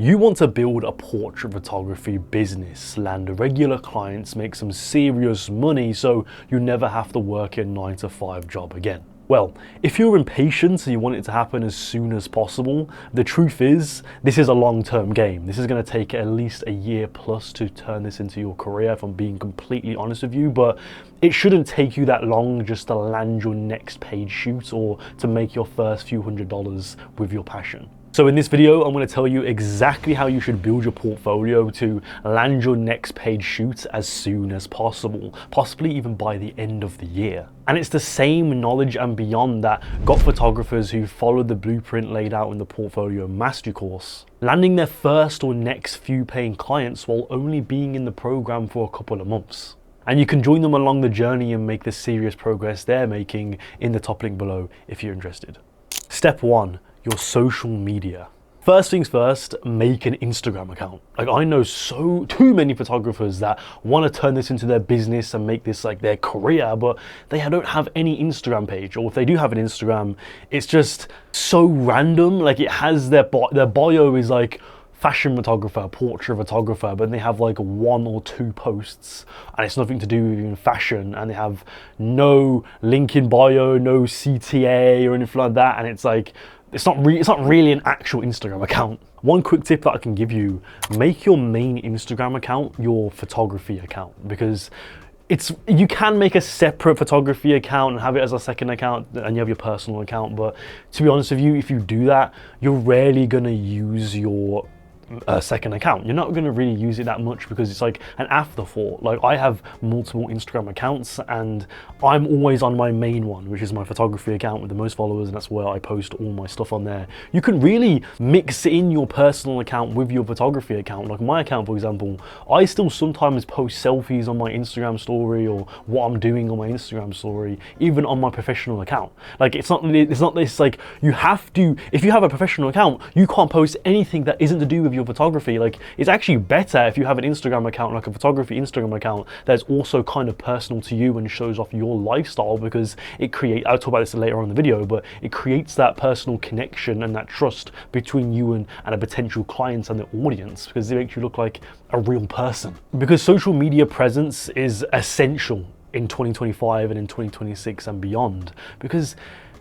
You want to build a portrait photography business, land regular clients, make some serious money so you never have to work a 9-to-5 job again. Well, if you're impatient and you want it to happen as soon as possible, the truth is, this is a long-term game. This is going to take at least a year plus to turn this into your career, if I'm being completely honest with you, but it shouldn't take you that long just to land your next paid shoot or to make your first few $100s with your passion. So in this video, I'm going to tell you exactly how you should build your portfolio to land your next paid shoot as soon as possible, possibly even by the end of the year. And it's the same knowledge and beyond that got photographers who followed the blueprint laid out in the Portfolio Mastery course, landing their first or next few paying clients while only being in the program for a couple of months. And you can join them along the journey and make the serious progress they're making in the top link below if you're interested. Step 1. Your social media. First things first, make an Instagram account. Like, I know too many photographers that want to turn this into their business and make this like their career, but they don't have any Instagram page, or if they do have an Instagram, it's just so random. Like, it has their bio is like fashion photographer, portrait photographer, but they have like 1 or 2 posts and it's nothing to do with even fashion, and they have no link in bio, no CTA or anything like that, and it's like it's not really an actual Instagram account. One quick tip that I can give you: make your main Instagram account your photography account, because you can make a separate photography account and have it as a second account, and you have your personal account, but to be honest with you, if you do that, you're rarely going to use your second account. You're not going to really use it that much because it's like an afterthought. Like, I have multiple Instagram accounts and I'm always on my main one, which is my photography account with the most followers, and that's where I post all my stuff on there. You can really mix in your personal account with your photography account. Like my account, for example, I still sometimes post selfies on my Instagram story or what I'm doing on my Instagram story, even on my professional account. Like, it's not this like you have to, if you have a professional account, you can't post anything that isn't to do with your photography. Like, it's actually better if you have an Instagram account, like a photography Instagram account, that's also kind of personal to you and shows off your lifestyle, because I'll talk about this later on in the video, but it creates that personal connection and that trust between you and a potential client and the audience, because it makes you look like a real person. Because social media presence is essential in 2025 and in 2026 and beyond, because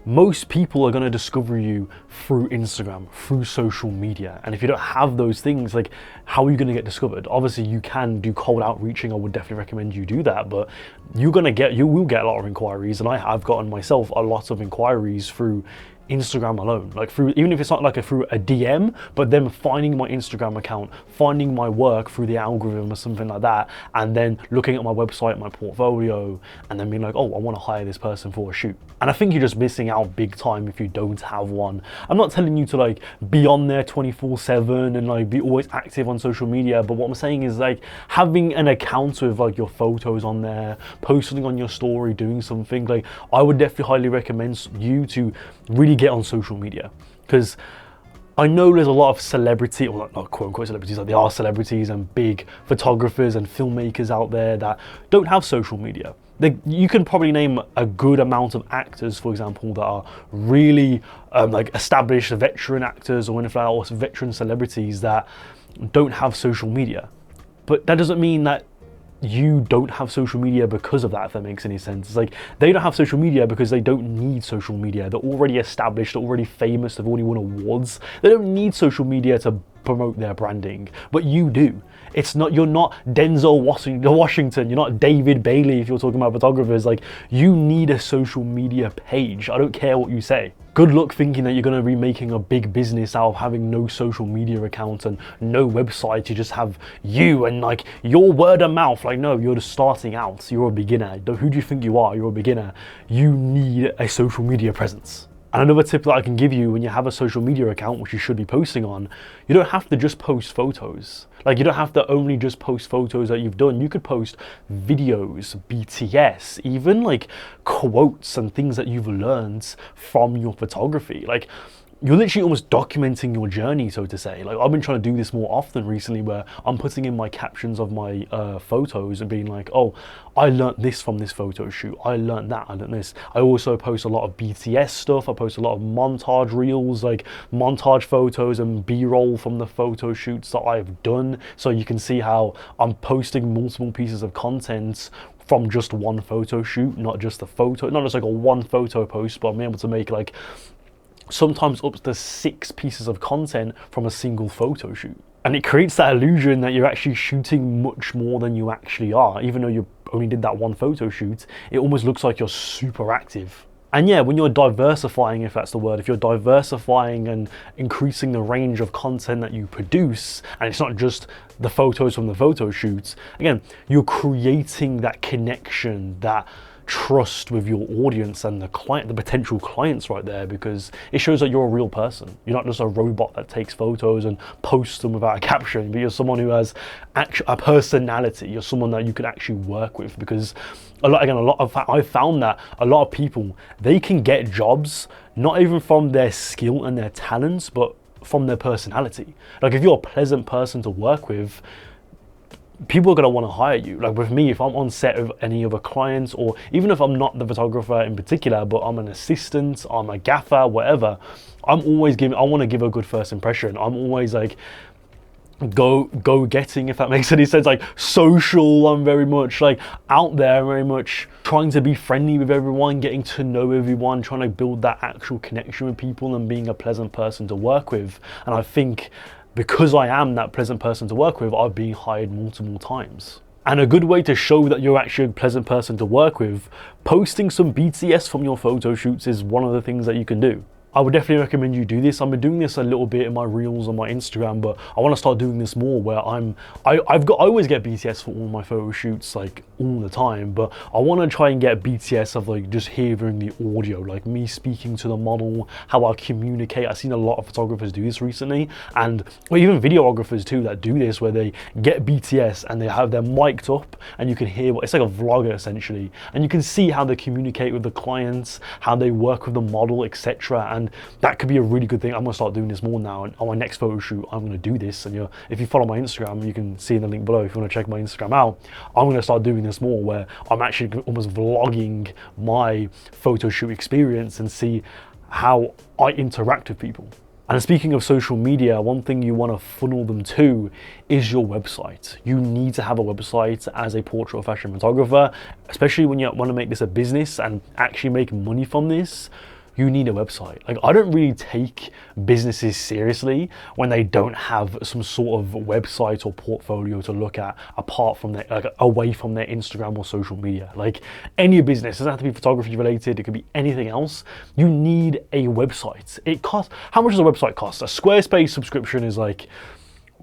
most people are going to discover you through Instagram, through social media. And if you don't have those things, like, how are you going to get discovered? Obviously, you can do cold outreaching. I would definitely recommend you do that, but you will get a lot of inquiries. And I have gotten myself a lot of inquiries through Instagram alone, like even if it's not like through a DM, but them finding my Instagram account, finding my work through the algorithm or something like that, and then looking at my website, my portfolio, and then being like, oh, I want to hire this person for a shoot. And I think you're just missing out big time if you don't have one. I'm not telling you to like be on there 24/7 and like be always active on social media, but what I'm saying is like having an account with like your photos on there, posting on your story, doing something. Like, I would definitely highly recommend you to really get on social media, because I know there's a lot of celebrity, or not quote unquote celebrities, like there are celebrities and big photographers and filmmakers out there that don't have social media. You can probably name a good amount of actors, for example, that are really like established veteran actors or anything like that, or veteran celebrities that don't have social media. But that doesn't mean that you don't have social media because of that, if that makes any sense. It's like, they don't have social media because they don't need social media. They're already established, they're already famous, they've already won awards. They don't need social media to promote their branding, but you do. You're not Denzel Washington, you're not David Bailey if you're talking about photographers. Like, you need a social media page. I don't care what you say. Good luck thinking that you're going to be making a big business out of having no social media account and no website. You just have you and like your word of mouth. Like, no, you're just starting out. You're a beginner. Who do you think you are? You're a beginner. You need a social media presence. And another tip that I can give you: when you have a social media account, which you should be posting on, you don't have to just post photos. Like, you don't have to only just post photos that you've done. You could post videos, BTS, even like quotes and things that you've learned from your photography. Like, you're literally almost documenting your journey, so to say. Like, I've been trying to do this more often recently, where I'm putting in my captions of my photos and being like, oh, I learnt this from this photo shoot, I learnt that, I learnt this. I also post a lot of BTS stuff, I post a lot of montage reels, like montage photos and B-roll from the photo shoots that I've done, so you can see how I'm posting multiple pieces of content from just one photo shoot, not just like a one photo post, but I'm able to make like sometimes up to 6 pieces of content from a single photo shoot. And it creates that illusion that you're actually shooting much more than you actually are. Even though you only did that one photo shoot, it almost looks like you're super active. And yeah, when you're diversifying, if that's the word, if you're diversifying and increasing the range of content that you produce, and it's not just the photos from the photo shoots, again, you're creating that connection, that trust with your audience and the potential clients right there, because it shows that you're a real person. You're not just a robot that takes photos and posts them without a caption, but you're someone who has a personality. You're someone that you can actually work with, because I've found that a lot of people, they can get jobs not even from their skill and their talents, but from their personality. Like, if you're a pleasant person to work with, people are going to want to hire you. Like with me, if I'm on set of any other clients, or even if I'm not the photographer in particular, but I'm an assistant, I'm a gaffer, whatever, I want to give a good first impression. I'm always like go getting, if that makes any sense, like social. I'm very much like out there, very much trying to be friendly with everyone, getting to know everyone, trying to build that actual connection with people and being a pleasant person to work with. And I think because I am that pleasant person to work with, I've been hired multiple times. And a good way to show that you're actually a pleasant person to work with, posting some BTS from your photo shoots is one of the things that you can do. I would definitely recommend you do this. I've been doing this a little bit in my reels on my Instagram, but I want to start doing this more, where I always get BTS for all my photo shoots, like all the time, but I want to try and get BTS of like just hearing the audio, like me speaking to the model, how I communicate. I've seen a lot of photographers do this recently, and even videographers too that do this, where they get BTS and they have them mic'd up and you can hear it's like a vlogger essentially, and you can see how they communicate with the clients, how they work with the model, etc. And that could be a really good thing. I'm gonna start doing this more now, and on my next photo shoot I'm gonna do this. And if you follow my Instagram, you can see in the link below if you want to check my Instagram out. I'm gonna start doing this more, where I'm actually almost vlogging my photo shoot experience and see how I interact with people. And speaking of social media, one thing you want to funnel them to is your website. You need to have a website as a portrait or fashion photographer, especially when you want to make this a business and actually make money from this. You need a website. Like, I don't really take businesses seriously when they don't have some sort of website or portfolio to look at apart from away from their Instagram or social media. Like, any business, it doesn't have to be photography related, it could be anything else. You need a website. How much does a website cost? A Squarespace subscription is like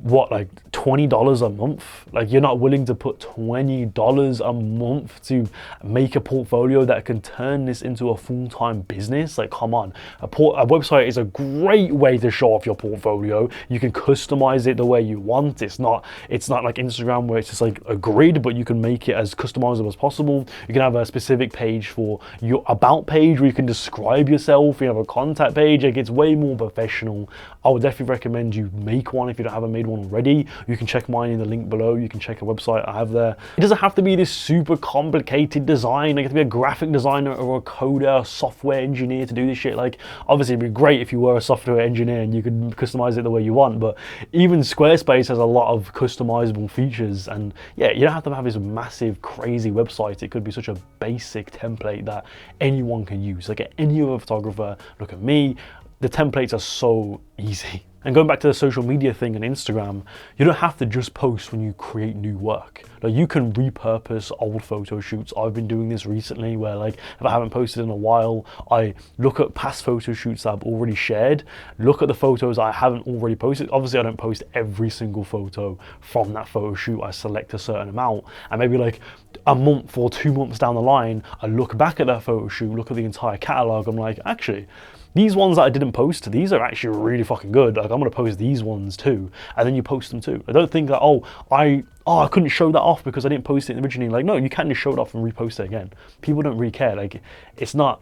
$20 a month. Like, you're not willing to put $20 a month to make a portfolio that can turn this into a full-time business? Like, come on. A website is a great way to show off your portfolio. You can customize it the way you want. It's not like Instagram where it's just like a grid, but you can make it as customizable as possible. You can have a specific page for your about page where you can describe yourself. You have a contact page. Like, it's way more professional. I would definitely recommend you make one if you haven't made one already. You can check mine in the link below. You can check a website I have there. It doesn't have to be this super complicated design. Like, you have to be a graphic designer or a coder, software engineer to do this shit. Like, obviously it'd be great if you were a software engineer and you could customize it the way you want, but even Squarespace has a lot of customizable features. And yeah, you don't have to have this massive crazy website. It could be such a basic template that anyone can use. Like, any other photographer, look at me, the templates are so easy. And going back to the social media thing and Instagram, you don't have to just post when you create new work. Like, you can repurpose old photo shoots. I've been doing this recently where, like, if I haven't posted in a while, I look at past photo shoots that I've already shared, look at the photos I haven't already posted. Obviously, I don't post every single photo from that photo shoot. I select a certain amount, and maybe like a month or 2 months down the line, I look back at that photo shoot, look at the entire catalog. I'm like, actually, these ones that I didn't post, these are actually really fucking good. Like, I'm gonna post these ones too, and then you post them too. I don't think that, I couldn't show that off because I didn't post it originally. Like, no, you can just show it off and repost it again. People don't really care. Like, it's not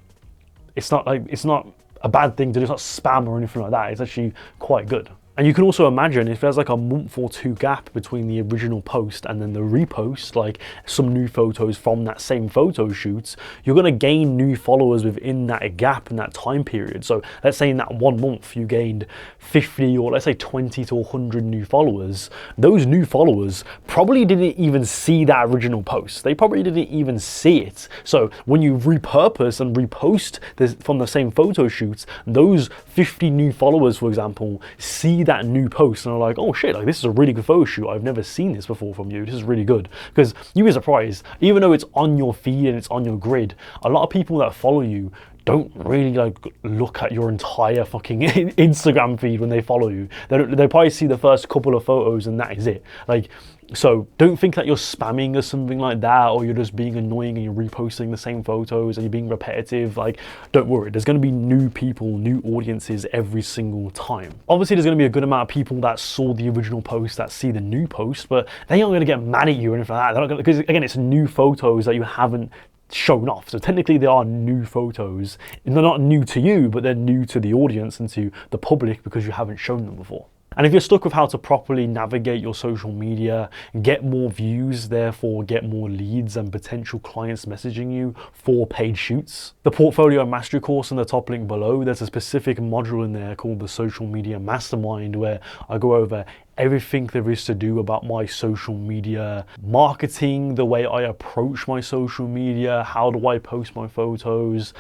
a bad thing to do. It's not spam or anything like that. It's actually quite good. And you can also imagine if there's like a month or two gap between the original post and then the repost, like some new photos from that same photo shoot, you're going to gain new followers within that gap in that time period. So let's say in that 1 month you gained 50 or let's say 20 to 100 new followers. Those new followers probably didn't even see that original post. They probably didn't even see it. So when you repurpose and repost this from the same photo shoots, those 50 new followers, for example, see that new post and are like, oh shit, like this is a really good photo shoot. I've never seen this before from you. This is really good. Because you'd be surprised, even though it's on your feed and it's on your grid, a lot of people that follow you don't really like look at your entire fucking Instagram feed when they follow you. They probably see the first couple of photos and that is it. Like, so don't think that you're spamming or something like that, or you're just being annoying and you're reposting the same photos and you're being repetitive. Like, don't worry, there's going to be new people, new audiences every single time. Obviously there's going to be a good amount of people that saw the original post that see the new post, but they aren't going to get mad at you or anything like that. Because again, it's new photos that you haven't shown off. So technically they are new photos. And they're not new to you, but they're new to the audience and to the public because you haven't shown them before. And if you're stuck with how to properly navigate your social media, get more views, therefore get more leads and potential clients messaging you for paid shoots, the Portfolio Mastery course in the top link below, there's a specific module in there called the Social Media Mastermind where I go over everything there is to do about my social media marketing, the way I approach my social media, how do I post my photos,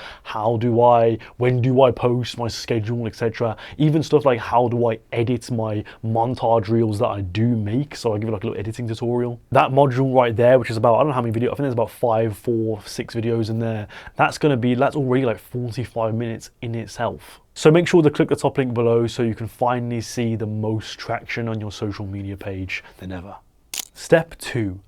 when do I post, my schedule, etc. Even stuff like how do I edit my montage reels that I do make. So I give you like a little editing tutorial. That module right there, which is about, I don't know how many videos, I think there's about 6 videos in there. That's already like 45 minutes in itself. So make sure to click the top link below so you can finally see the most traction on your social media page than ever. Step 2,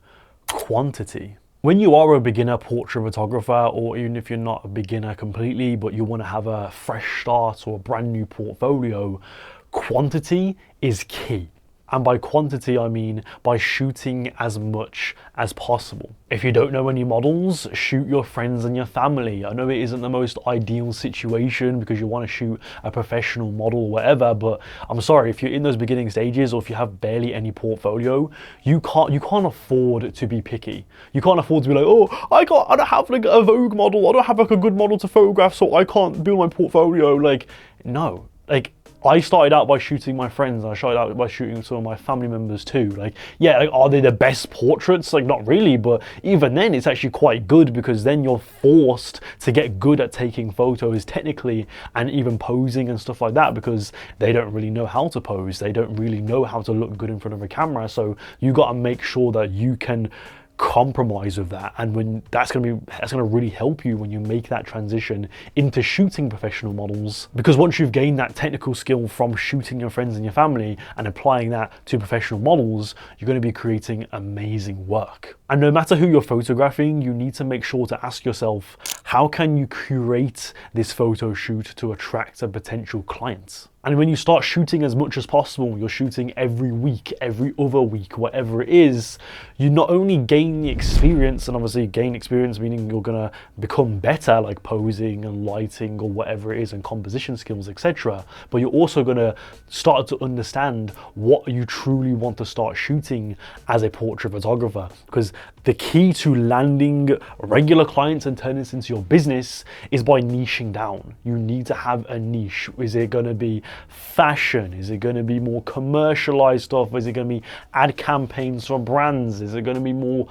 quantity. When you are a beginner portrait photographer, or even if you're not a beginner completely, but you want to have a fresh start or a brand new portfolio, quantity is key. And by quantity, I mean by shooting as much as possible. If you don't know any models, shoot your friends and your family. I know it isn't the most ideal situation because you want to shoot a professional model or whatever, but I'm sorry, if you're in those beginning stages or if you have barely any portfolio, you can't afford to be picky. You can't afford to be like, oh, I don't have like a Vogue model, I don't have like a good model to photograph, so I can't build my portfolio. Like, no, like, I started out by shooting my friends, and I started out by shooting some of my family members too. Like, yeah, like, are they the best portraits? Like, not really, but even then it's actually quite good because then you're forced to get good at taking photos technically and even posing and stuff like that because they don't really know how to pose. They don't really know how to look good in front of a camera. So you got to make sure that you can compromise with that, and when that's going to really help you when you make that transition into shooting professional models, because once you've gained that technical skill from shooting your friends and your family and applying that to professional models, you're going to be creating amazing work. And no matter who you're photographing, you need to make sure to ask yourself, how can you curate this photo shoot to attract a potential client? And when you start shooting as much as possible, you're shooting every week, every other week, whatever it is, you not only gain the experience, and obviously gain experience meaning you're gonna become better, like posing and lighting or whatever it is, and composition skills, etc. But you're also gonna start to understand what you truly want to start shooting as a portrait photographer. Because the key to landing regular clients and turning this into your business is by niching down. You need to have a niche. Is it gonna be fashion? Is it going to be more commercialized stuff? Is it going to be ad campaigns for brands? Is it going to be more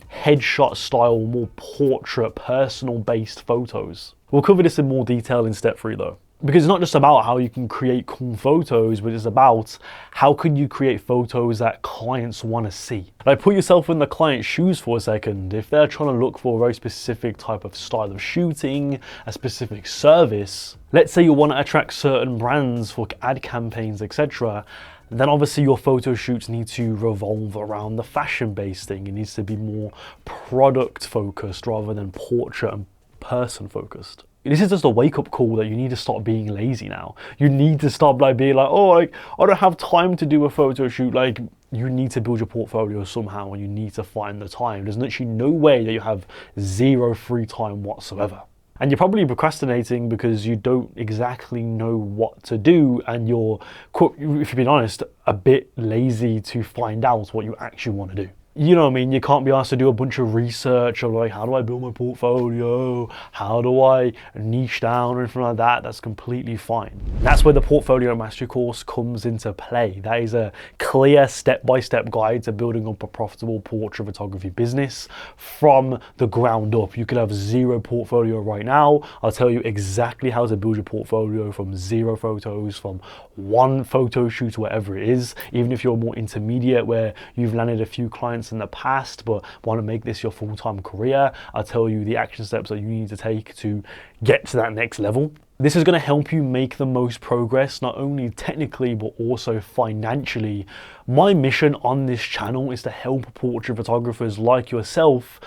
headshot style, more portrait, personal based photos? We'll cover this in more detail in step 3 though. Because it's not just about how you can create cool photos, but it's about how can you create photos that clients want to see. Like, put yourself in the client's shoes for a second. If they're trying to look for a very specific type of style of shooting, a specific service, let's say you want to attract certain brands for ad campaigns, etc., then obviously your photo shoots need to revolve around the fashion-based thing. It needs to be more product-focused rather than portrait and person-focused. This is just a wake-up call that you need to stop being lazy now. You need to stop being like, oh, I don't have time to do a photo shoot. Like, you need to build your portfolio somehow and you need to find the time. There's literally no way that you have zero free time whatsoever. And you're probably procrastinating because you don't exactly know what to do, and you're, if you're being honest, a bit lazy to find out what you actually want to do. You know what I mean? You can't be asked to do a bunch of research of like, how do I build my portfolio? How do I niche down or anything like that? That's completely fine. That's where the Portfolio Mastery course comes into play. That is a clear step-by-step guide to building up a profitable portrait photography business from the ground up. You could have zero portfolio right now. I'll tell you exactly how to build your portfolio from zero photos, from one photo shoot, whatever it is. Even if you're more intermediate where you've landed a few clients in the past but want to make this your full-time career, I'll tell you the action steps that you need to take to get to that next level. This is going to help you make the most progress, not only technically but also financially. My mission on this channel is to help portrait photographers like yourself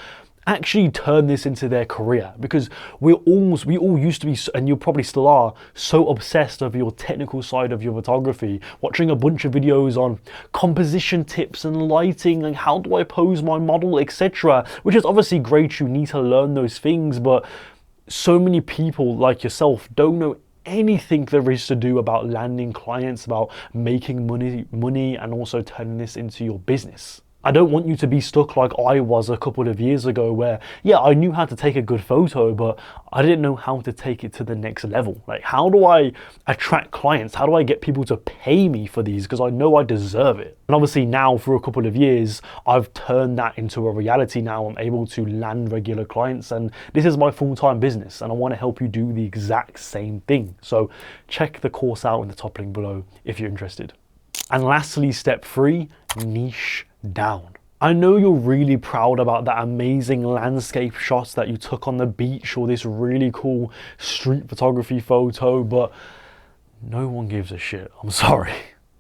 actually turn this into their career, because we all used to be, and you probably still are, so obsessed over your technical side of your photography, watching a bunch of videos on composition tips and lighting and how do I pose my model, etc., which is obviously great. You need to learn those things, but so many people like yourself don't know anything there is to do about landing clients, about making money and also turning this into your business. I don't want you to be stuck like I was a couple of years ago where, yeah, I knew how to take a good photo, but I didn't know how to take it to the next level. Like, how do I attract clients? How do I get people to pay me for these? Because I know I deserve it. And obviously now for a couple of years, I've turned that into a reality now. I'm able to land regular clients, and this is my full-time business, and I want to help you do the exact same thing. So check the course out in the top link below if you're interested. And lastly, step 3, niche down. I know you're really proud about that amazing landscape shots that you took on the beach or this really cool street photography photo, but no one gives a shit. I'm sorry.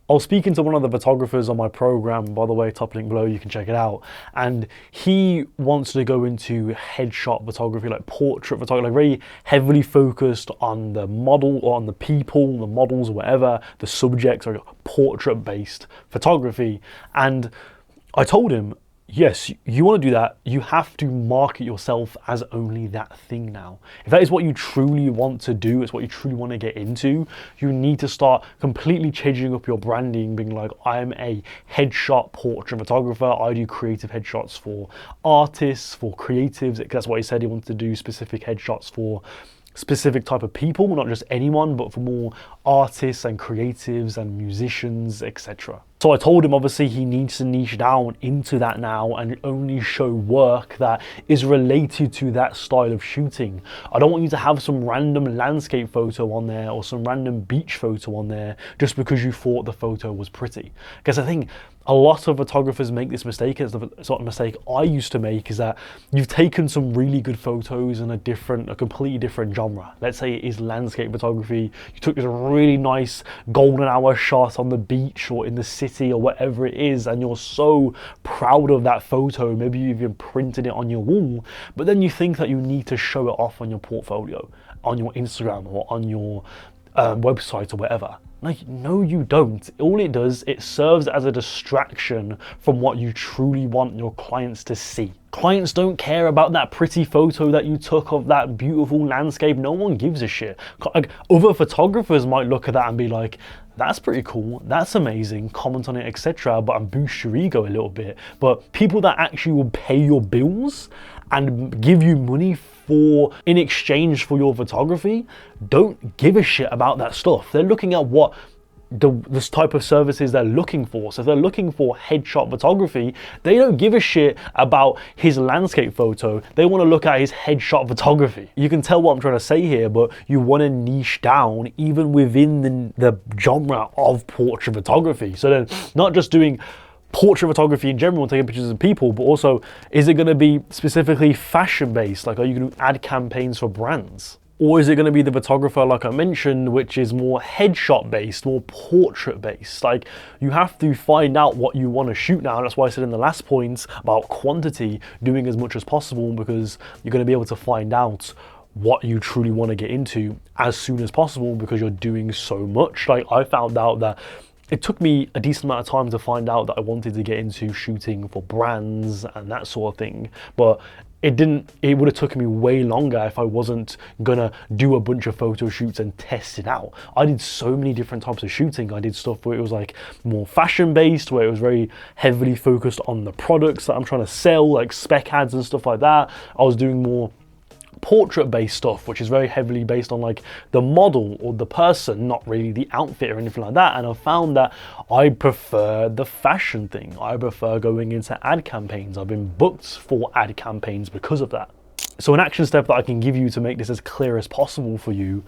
I was speaking to one of the photographers on my program, by the way, top link below, you can check it out. And he wants to go into headshot photography, like portrait photography, like very heavily focused on the model or on the people, the models, or whatever, the subjects, or portrait-based photography. And I told him, yes, you want to do that, you have to market yourself as only that thing now. If that is what you truly want to do, it's what you truly want to get into, you need to start completely changing up your branding, being like, I'm a headshot portrait photographer, I do creative headshots for artists, for creatives. That's what he said, he wanted to do specific headshots for specific type of people, not just anyone, but for more artists and creatives and musicians, etc. So I told him obviously he needs to niche down into that now and only show work that is related to that style of shooting. I don't want you to have some random landscape photo on there or some random beach photo on there just because you thought the photo was pretty. Because I think a lot of photographers make this mistake. It's the sort of mistake I used to make, is that you've taken some really good photos in a completely different genre. Let's say it is landscape photography. You took this really nice golden hour shot on the beach or in the city or whatever it is, and you're so proud of that photo. Maybe you even printed it on your wall, but then you think that you need to show it off on your portfolio, on your Instagram or on your website or whatever. Like, no, you don't. All it does, it serves as a distraction from what you truly want your clients to see. Clients don't care about that pretty photo that you took of that beautiful landscape. No one gives a shit. Like, other photographers might look at that and be like, that's pretty cool, that's amazing, comment on it, etc., but and boost your ego a little bit. But people that actually will pay your bills and give you money in exchange for your photography don't give a shit about that stuff. They're looking at what this type of services they're looking for. So if they're looking for headshot photography, they don't give a shit about his landscape photo. They want to look at his headshot photography. You can tell what I'm trying to say here, but you want to niche down even within the genre of portrait photography. So then not just doing portrait photography in general, taking pictures of people, but also, is it going to be specifically fashion based? Like, are you going to add campaigns for brands? Or is it going to be the photographer, like I mentioned, which is more headshot based, more portrait based? Like, you have to find out what you want to shoot now. That's why I said in the last point about quantity, doing as much as possible, because you're going to be able to find out what you truly want to get into as soon as possible because you're doing so much. Like, I found out that it took me a decent amount of time to find out that I wanted to get into shooting for brands and that sort of thing. But it would have taken me way longer if I wasn't gonna do a bunch of photo shoots and test it out. I did so many different types of shooting. I did stuff where it was like more fashion based, where it was very heavily focused on the products that I'm trying to sell, like spec ads and stuff like that. I was doing more portrait based stuff, which is very heavily based on like the model or the person, not really the outfit or anything like that. And I found that I prefer the fashion thing. I prefer going into ad campaigns. I've been booked for ad campaigns because of that. So an action step that I can give you to make this as clear as possible for you: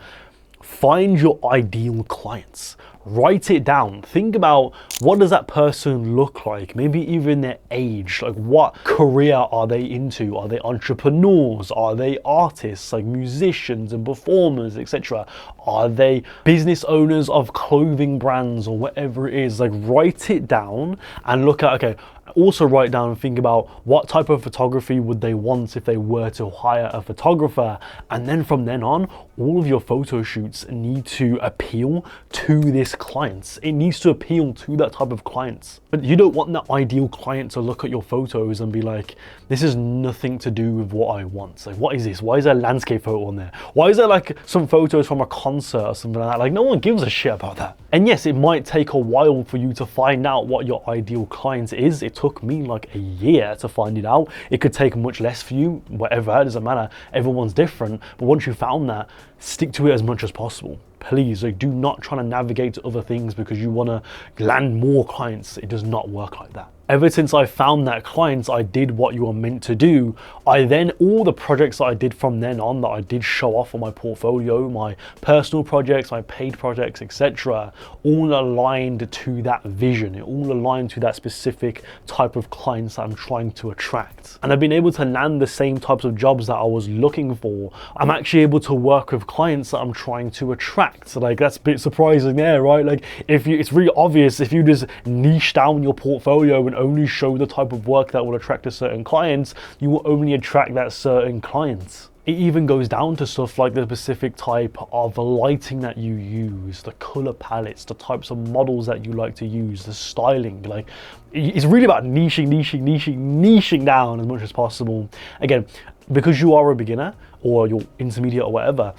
find your ideal clients. Write it down. Think about, what does that person look like? Maybe even their age. Like, what career are they into? Are they entrepreneurs? Are they artists, like musicians and performers, etc.? Are they business owners of clothing brands or whatever it is? Like, write it down and look at, okay, also write down and think about what type of photography would they want if they were to hire a photographer. And then from then on, all of your photo shoots need to appeal to this client. It needs to appeal to that type of clients. But you don't want that ideal client to look at your photos and be like, this is nothing to do with what I want. Like, what is this? Why is there a landscape photo on there? Why is there like some photos from a concert or something like that? Like, no one gives a shit about that. And yes, it might take a while for you to find out what your ideal client is. It took me like a year to find it out. It could take much less for you, whatever, it doesn't matter. Everyone's different. But once you found that, stick to it as much as possible. Please, like, do not try to navigate to other things because you want to land more clients. It does not work like that. Ever since I found that clients, I did what you were meant to do. All the projects that I did from then on, that I did show off on my portfolio, my personal projects, my paid projects, etc., all aligned to that vision. It all aligned to that specific type of clients that I'm trying to attract. And I've been able to land the same types of jobs that I was looking for. I'm actually able to work with clients that I'm trying to attract. So, like, that's a bit surprising there, right? Like, it's really obvious if you just niche down your portfolio and only show the type of work that will attract a certain client, you will only attract that certain clients. It even goes down to stuff like the specific type of lighting that you use, the color palettes, the types of models that you like to use, the styling. Like, it's really about niching down as much as possible. Again, because you are a beginner or you're intermediate or whatever,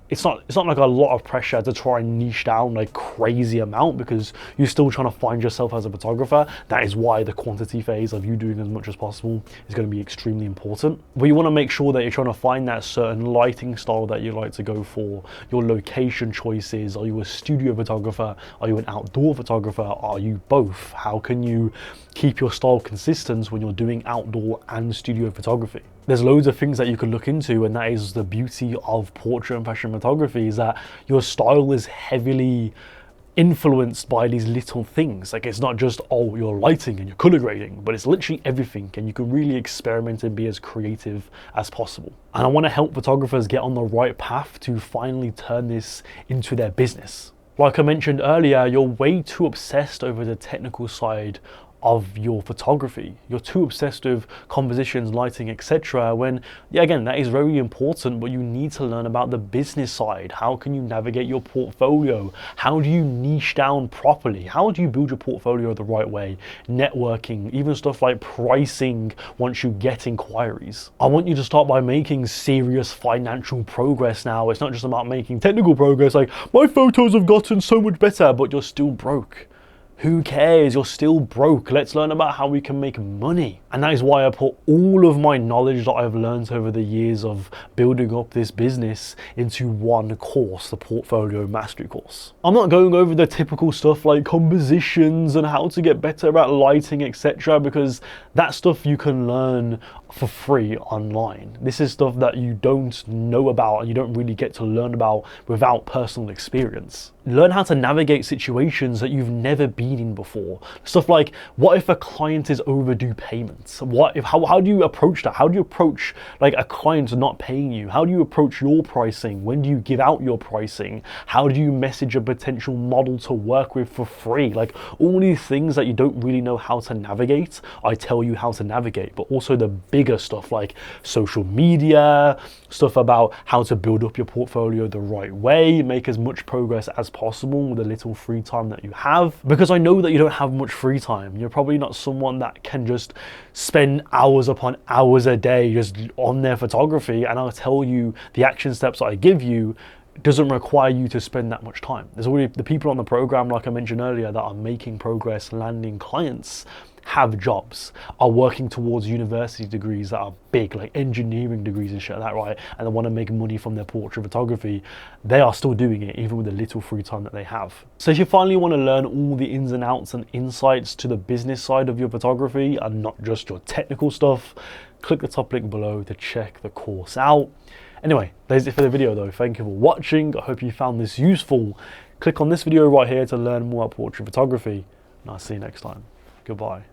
it's not like a lot of pressure to try and niche down like crazy amount, because you're still trying to find yourself as a photographer. That is why the quantity phase of you doing as much as possible is going to be extremely important. But you want to make sure that you're trying to find that certain lighting style that you like to go for, your location choices. Are you a studio photographer? Are you an outdoor photographer? Are you both? How can you keep your style consistent when you're doing outdoor and studio photography? There's loads of things that you can look into, and that is the beauty of portrait and fashion photography, is that your style is heavily influenced by these little things. Like, it's not just, oh, your lighting and your color grading, but it's literally everything, and you can really experiment and be as creative as possible. And I want to help photographers get on the right path to finally turn this into their business. Like I mentioned earlier, you're way too obsessed over the technical side of your photography. You're too obsessed with compositions, lighting, etc. when, yeah, again, that is very important, but you need to learn about the business side. How can you navigate your portfolio? How do you niche down properly? How do you build your portfolio the right way? Networking, even stuff like pricing once you get inquiries. I want you to start by making serious financial progress now. It's not just about making technical progress, like, my photos have gotten so much better, but you're still broke. Who cares? You're still broke. Let's learn about how we can make money. And that is why I put all of my knowledge that I've learned over the years of building up this business into one course, the Portfolio Mastery course. I'm not going over the typical stuff like compositions and how to get better at lighting, etc., because that stuff you can learn for free online. This is stuff that you don't know about and you don't really get to learn about without personal experience. Learn how to navigate situations that you've never been in before. Stuff like, what if a client is overdue payments? How do you approach that? How do you approach like a client not paying you? How do you approach your pricing? When do you give out your pricing? How do you message a potential model to work with for free? Like, all these things that you don't really know how to navigate, I tell you how to navigate. But also the big bigger stuff like social media, stuff about how to build up your portfolio the right way, make as much progress as possible with the little free time that you have. Because I know that you don't have much free time. You're probably not someone that can just spend hours upon hours a day just on their photography, and I'll tell you the action steps that I give you doesn't require you to spend that much time. There's already the people on the program, like I mentioned earlier, that are making progress, landing clients, have jobs, are working towards university degrees that are big, like engineering degrees and shit like that, right? And they want to make money from their portrait photography. They are still doing it, even with the little free time that they have. So if you finally want to learn all the ins and outs and insights to the business side of your photography and not just your technical stuff, click the top link below to check the course out. Anyway, that's it for the video though. Thank you for watching. I hope you found this useful. Click on this video right here to learn more about portrait photography, and I'll see you next time. Goodbye.